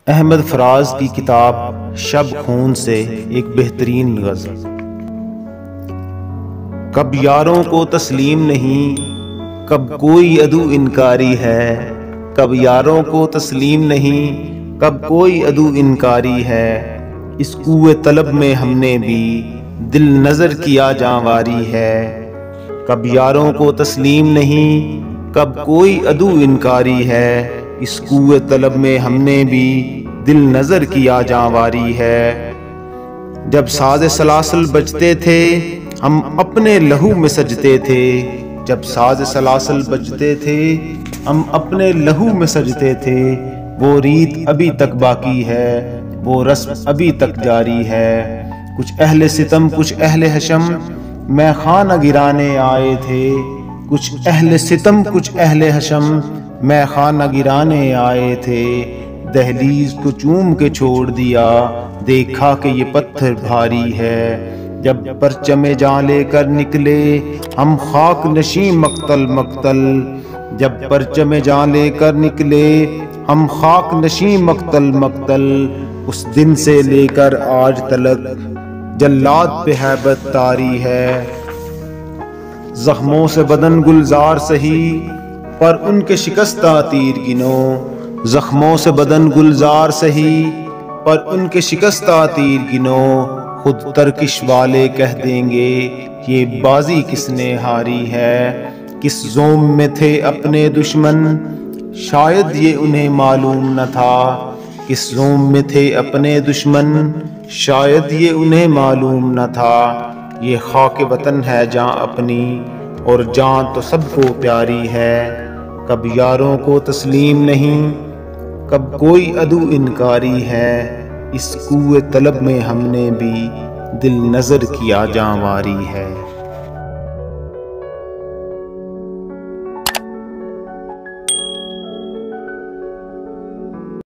अहमद फराज की किताब शब खून से एक बेहतरीन गज़ल। कब यारों को तस्लीम नहीं, कब कोई अदू इनकारी है। कब यारों को तस्लीम नहीं, कब कोई अदू इनकारी है। इस कुए तलब में हमने भी दिल नजर किया जांवारी है। कब यारों को तस्लीम नहीं, कब कोई अदू इनकारी है। इस कुए तलब में हमने भी दिल नजर किया जांवारी है। जब साज़े सलासल बजते थे हम अपने लहू में सजते थे। जब साज़े सलासल बजते थे हम अपने लहू में सजते थे। वो रीत अभी तक बाकी है, वो रस्म अभी तक जारी है। कुछ अहले सितम कुछ अहले हशम मैं खाना गिराने आए थे। कुछ अहले सितम कुछ अहले हशम मैं खाना गिराने आए थे। दहलीज को चूम के छोड़ दिया, देखा कि ये पत्थर भारी है। जब परचमे जान लेकर निकले हम खाक नशी मक्तल मक्तल। जब परचमे जान लेकर निकले हम खाक नशी मक्तल मक्तल। उस दिन से लेकर आज तलक जल्लाद पे हैबत तारी है। जख्मों से बदन गुलजार सही पर उनके शिकस्ता तीर गिनो। जख्मों से बदन गुलजार सही पर उनके शिकस्ता तीर गिनो। खुद तरकिश वाले कह देंगे ये बाजी किसने हारी है। किस ज़ोम में थे अपने दुश्मन शायद ये उन्हें मालूम न था। किस ज़ोम में थे अपने दुश्मन शायद ये उन्हें मालूम न था। ये खाक वतन है जान अपनी और जान तो सबको प्यारी है। कब यारों को तस्लीम नहीं, कब कोई अदू इनकारी है। इस कुए तलब में हमने भी दिल नजर किया जांवारी है।